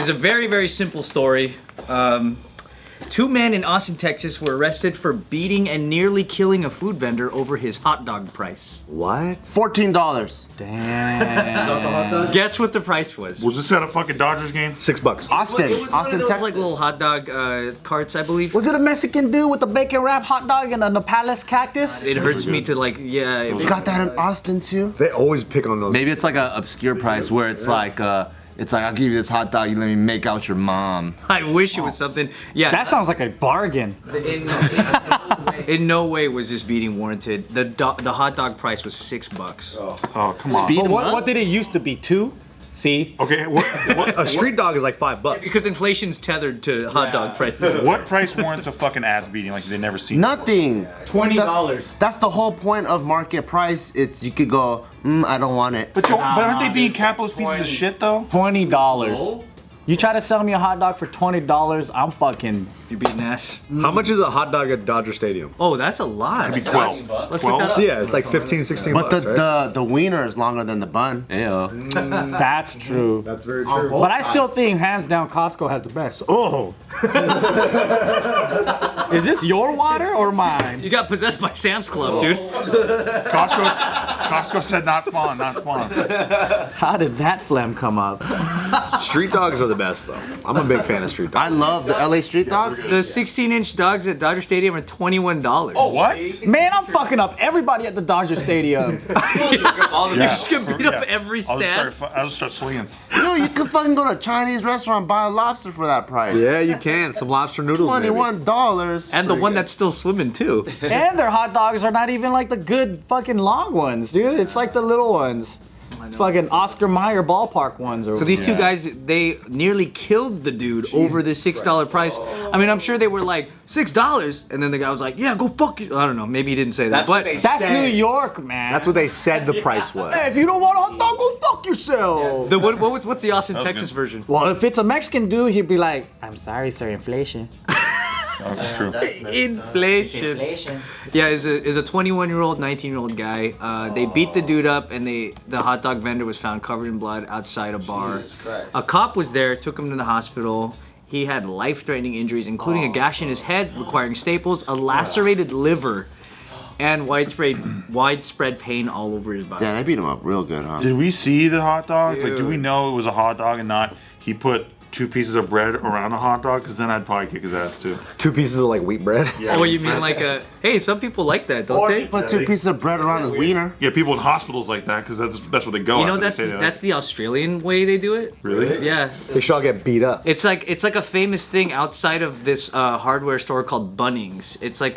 This is a very, very simple story. Two men in Austin, Texas were arrested for beating and nearly killing a food vendor over his hot dog price. What? $14. Damn. Guess what the price was? Was this at a fucking Dodgers game? $6. Austin, It was Austin, one of those, Texas. like little hot dog carts, I believe. Was it a Mexican dude with a bacon wrap hot dog and a palace cactus? It hurts me to like, yeah. You got that in Austin too? They always pick on those. Maybe it's like an obscure price where it's like, I'll give you this hot dog, you let me make out your mom. I wish it was something. Yeah. That sounds like a bargain. In no way was this beating warranted. The hot dog price was $6. Oh, come on. But what did it used to be? 2? See? Okay, A street dog is like $5. Because inflation's tethered to hot dog prices. what price warrants a fucking ass beating like they never seen? Nothing. $20. That's the whole point of market price. It's you could go, I don't want it. But aren't they being capitalist pieces of shit though? $20. You try to sell me a hot dog for $20, I'm fucking. You beating ass. How much is a hot dog at Dodger Stadium? Oh, that's a lot. Maybe 12. Let's look that up. Yeah, it's like 15, 16 But bucks, right? the wiener is longer than the bun. Ayo. That's true. That's very true. But I still think hands down Costco has the best. Oh. Is this your water or mine? You got possessed by Sam's Club, dude. Costco said not spawn, not spawn. How did that phlegm come up? Street dogs are the best, though. I'm a big fan of street dogs. I love the LA street dogs. The 16-inch dogs at Dodger Stadium are $21. Oh, what? Man, I'm fucking up everybody at the Dodger Stadium. You're just gonna beat up every I'll stand. just start swinging. Dude, you could fucking go to a Chinese restaurant and buy a lobster for that price. Yeah, you can. Some lobster noodles, maybe. $21. And the one that's still swimming too. And their hot dogs are not even like the good fucking long ones, dude. It's like the little ones. Fucking Oscar Mayer ballpark ones. So these two guys, they nearly killed the dude over the $6 price. I mean, I'm sure they were like, $6? And then the guy was like, yeah, go fuck you. I don't know, maybe he didn't say that. But That's New York, man. That's what they said the price was. Hey, if you don't want a hot dog, go fuck yourself. what's the Austin, Texas version? Well, if it's a Mexican dude, he'd be like, I'm sorry, sir, inflation. That's true. Inflation. Yeah, is a 21-year-old, 19-year-old guy. They beat the dude up, and the hot dog vendor was found covered in blood outside a bar. A cop was there, took him to the hospital. He had life-threatening injuries, including a gash in his head requiring staples, a lacerated liver, and widespread pain all over his body. Damn, I beat him up real good, huh? Did we see the hot dog? Like, do Dude. we know it was a hot dog and not he put 2 pieces of bread around a hot dog? Because then I'd probably kick his ass too. 2 pieces of like wheat bread. Oh, you mean like hey, some people like that, don't they? Put 2 pieces of bread around his wiener. Yeah, people in hospitals like that because that's what they go. You know, after they say that's the Australian way they do it. Really? Yeah. They should all get beat up. It's like a famous thing outside of this hardware store called Bunnings. It's like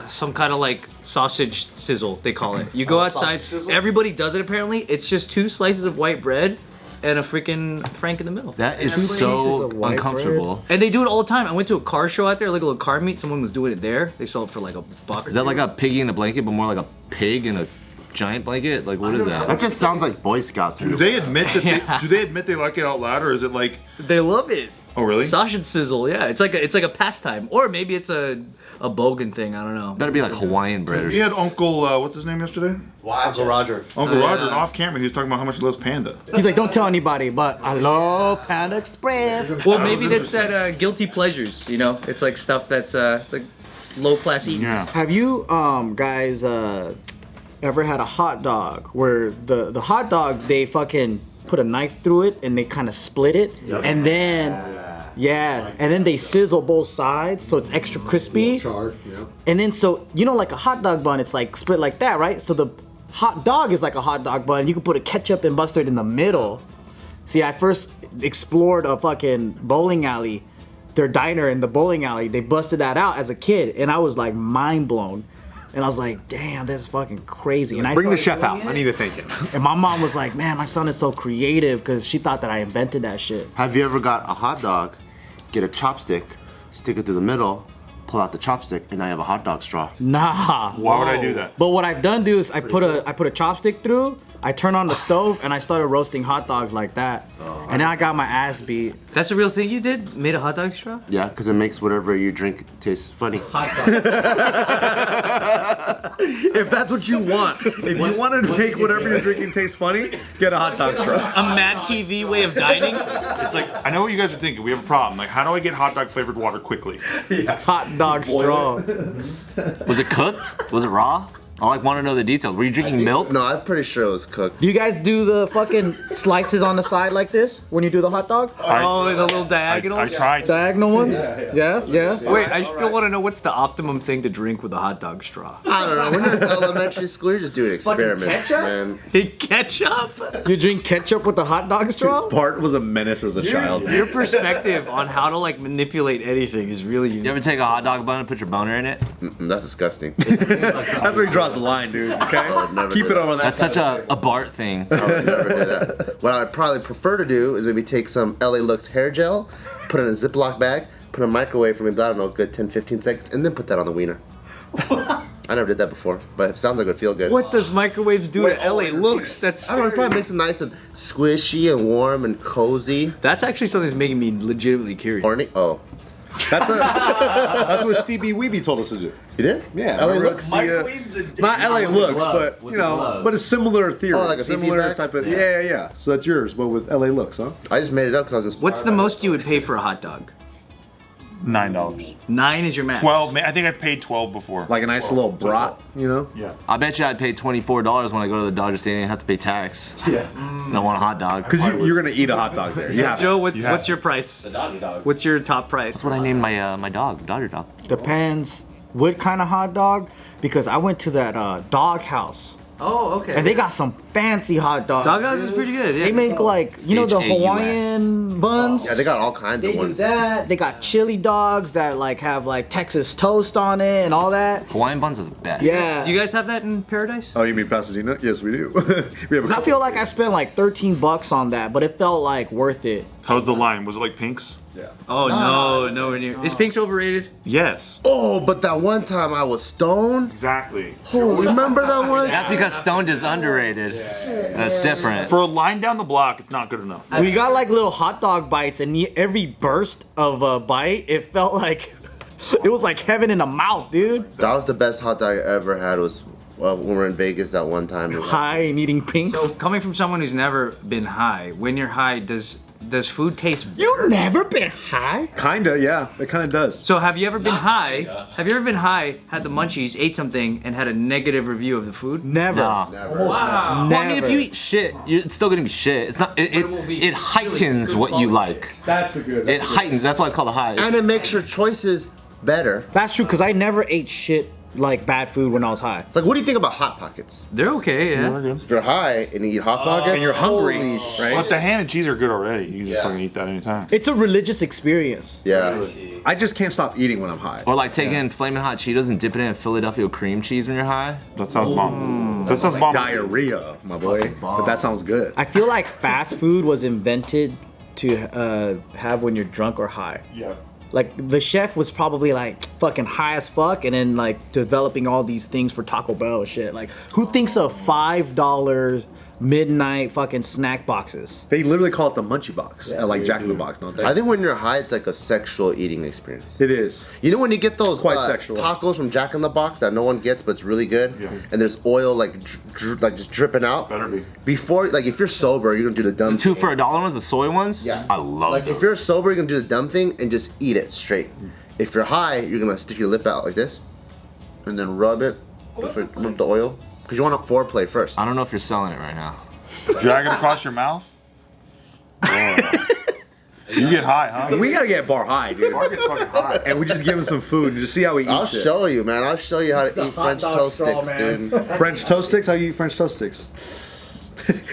some kind of like sausage sizzle, they call it. You go outside, everybody does it apparently. It's just 2 slices of white bread and a freaking Frank in the middle. That is pieces so of white uncomfortable. And they do it all the time. I went to a car show out there, like a little car meet. Someone was doing it there. They sell it for like $1. Is that like a piggy in a blanket, but more like a pig in a giant blanket? Like, what is That that? just sounds like Boy Scouts. Do they admit that? Do they admit they like it out loud, or is it like? They love it. Oh, really? Sausage sizzle, yeah. It's like a pastime, or maybe it's a bogan thing. I don't know. Better be like Hawaiian bread or We something. had Uncle what's his name yesterday? Uncle Roger. Uncle Roger, and off camera, he was talking about how much he loves Panda. He's like, don't tell anybody, but I love Panda Express. Well, maybe that's that guilty pleasures. You know, it's like stuff that's it's like low class eating. Yeah. Have you guys ever had a hot dog where the hot dog, they fucking put a knife through it and they kind of split it, and then and then they sizzle both sides so it's extra crispy. And then so you know, like a hot dog bun, it's like split like that, right? So the hot dog is like a hot dog bun. You can put a ketchup and mustard in the middle. See, I first explored a fucking bowling alley, their diner in the bowling alley. They busted that out as a kid, and I was like mind blown. And I was like, damn, this is fucking crazy. And I Bring the started chef doing out. I it. need to thank him. And my mom was like, man, my son is so creative, because she thought that I invented that shit. Have you ever got a hot dog, get a chopstick, stick it through the middle, pull out the chopstick, and now you have a hot dog straw. Nah. Why would I do that? But what I've done is I put a chopstick through, I turn on the stove, and I started roasting hot dogs like that. And then I got my ass beat. That's a real thing you did? Made a hot dog straw? Yeah, because it makes whatever you drink taste funny. If that's what you want, if you want to make whatever you're drinking taste funny, get a hot dog straw. A Mad TV way of dining? It's like, I know what you guys are thinking. We have a problem. Like, how do I get hot dog flavored water quickly? Hot dog straw. Was it cooked? Was it raw? I want to know the details. Were you drinking milk? No, I'm pretty sure it was cooked. Do you guys do the fucking slices on the side like this when you do the hot dog? Oh, the little diagonals? I tried. Diagonal ones? Yeah. Wait, I still want to know what's the optimum thing to drink with a hot dog straw? I don't know. When you're in elementary school, you're just doing experiments, ketchup? man. Ketchup? You drink ketchup with the hot dog straw? Bart was a menace as a child. Your perspective on how to like manipulate anything is really You ever take a hot dog bun and put your boner in it? That's disgusting. That's where he draws the line, dude. Okay, never keep do it on that. That's such a Bart thing. I would never do that. What I would probably prefer to do is maybe take some LA Looks hair gel, put it in a Ziploc bag, put it in a microwave for maybe, I don't know, a good 10, 15 seconds, and then put that on the wiener. I never did that before, but it sounds like it would feel good. What does microwaves do to LA looks? That's I don't know, it probably makes it nice and squishy and warm and cozy. That's actually something that's making me legitimately curious. Horny? Oh. That's what Stevie Weeby told us to do. You did? Yeah, LA remember Looks? it's not LA Looks, but you know, but a similar theory. Oh, like a similar PV type of yeah. So that's yours, but with LA Looks, huh? I just made it up because I was inspired. What's the most you would pay for a hot dog? $9. 9 is your max. 12. I think I paid 12 before. Like a nice little brat, you know? Yeah. I bet you I'd pay $24 when I go to the Dodger Stadium and have to pay tax. Yeah. I don't want a hot dog. Because you're gonna eat a hot dog there. You have Joe, to. what's your price? The Dodger dog. What's your top price? That's what I named my dog, Dodger dog. Depends what kind of hot dog, because I went to that dog house. Oh, okay. And they got some fancy hot dogs. Dog House is pretty good, yeah. They make like, you know, the H-A-U-S. Hawaiian buns? Yeah, they got all kinds They of do ones. that. They got chili dogs that like have like Texas toast on it and all that. Hawaiian buns are the best. Yeah. Do you guys have that in Paradise? Oh, you mean Pasadena? Yes, we do. We have a I feel like I spent like $13 on that, but it felt like worth it. How's the line? Was it like Pink's? Oh, no, nowhere near. Is Pink's overrated? Yes. Oh, but that one time I was stoned. Exactly. Oh, remember that one? That's because stoned is underrated. That's different. For a line down the block, it's not good enough. We got like little hot dog bites, and every burst of a bite, it felt like it was like heaven in the mouth, dude. That was the best hot dog I ever had. Was when we were in Vegas that one time. High and eating pinks. So, coming from someone who's never been high, when you're high, does food taste better? You never been high? Kinda, yeah. It kinda does. So have you ever been high? Have you ever been high, had the munchies, ate something, and had a negative review of the food? Never. Nah. Wow. Well, I mean, if you eat shit, it's still gonna be shit. It's not. It heightens what you like. That's a good. It heightens. That's why it's called a high. And it makes your choices better. That's true, because I never ate shit like bad food when I was high. Like, what do you think about Hot Pockets? They're okay, yeah. If you're high and you eat Hot Pockets, and you're hungry, holy right? But the ham and cheese are good already. You can Yeah. fucking eat that anytime. It's a religious experience. Yeah. I just can't stop eating when I'm high. Or like taking flaming hot Cheetos and dipping it in Philadelphia cream cheese when you're high. That sounds bomb. That sounds bomb. Diarrhea, my boy. But that sounds good. I feel like fast food was invented to have when you're drunk or high. Yeah. Like the chef was probably like fucking high as fuck, and then like developing all these things for Taco Bell and shit. Like, who thinks of $5 midnight fucking snack boxes? They literally call it the munchie box at like Jack in the Box, don't they? I think when you're high, it's like a sexual eating experience. It is. You know when you get those Quite sexual. tacos from Jack in the Box that no one gets, but it's really good, Yeah. and there's oil like like just dripping out. Better be. Before, like if you're sober, you're gonna do the dumb. 2 for $1 ones, the soy ones. Yeah. I love Like them. if you're sober, you're gonna do the dumb thing and just eat it straight. If you're high, you're gonna stick your lip out like this, and then rub it, rub the oil, because you want to foreplay first. I don't know if you're selling it right now. Drag it across your mouth. You get high, huh? We gotta get Bar high, dude. Mark gets fucking high. And we just give him some food and just see how he eats I'll it. show you, man. I'll show you how to eat French dog toast straw, sticks, man. dude. French toast sticks? How you eat French toast sticks?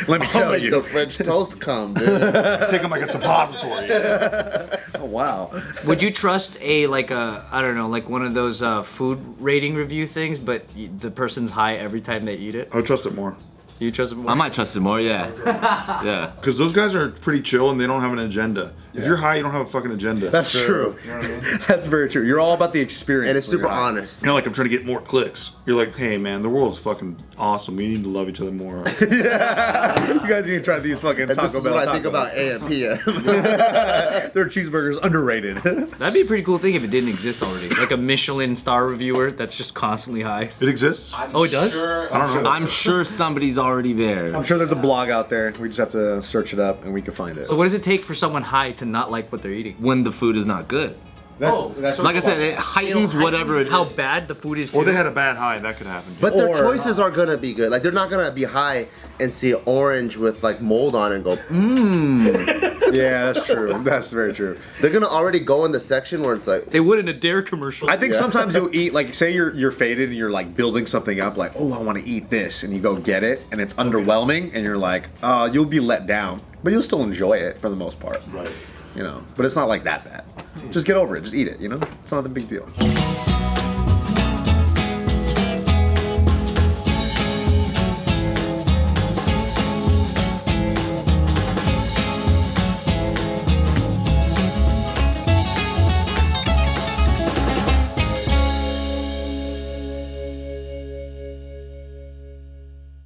Let me I'll tell make you. the French toast come, dude. Take them like a suppository. Oh, wow. Would you trust I don't know, like one of those food rating review things, but the person's high every time they eat it? I would trust it more. You trust him more? I might trust it more. Yeah. Yeah. Because those guys are pretty chill and they don't have an agenda. If you're high, you don't have a fucking agenda. That's true. You know what I mean? That's very true. You're all about the experience. And it's when super you're high. honest. You're like, I'm trying to get more clicks. You're like, hey man, the world's fucking awesome. We need to love each other more. Yeah. You guys need to try these fucking And Taco this is Bell what I think tacos. about AM PM. Their cheeseburgers underrated. That'd be a pretty cool thing if it didn't exist already. Like a Michelin star reviewer that's just constantly high. It exists? Oh, it does? I don't know. I'm sure somebody's already there. I'm sure there's a blog out there. We just have to search it up and we can find it. So what does it take for someone high to not like what they're eating? When the food is not good. That's Like I said, it heightens whatever it How is. bad the food is. Or too. they had a bad high, that could happen. But their Or- choices are gonna be good. Like they're not gonna be high and see orange with like mold on it and go, yeah, that's true. That's very true. They're gonna already go in the section where it's like, They would in a Dare commercial. I think sometimes you'll eat, like, say you're faded and you're like building something up, like, oh, I want to eat this, and you go get it, and it's underwhelming, and you're like, you'll be let down, but you'll still enjoy it for the most part. Right. You know, but it's not like that bad. Just get over it. Just eat it. You know, it's not a big deal.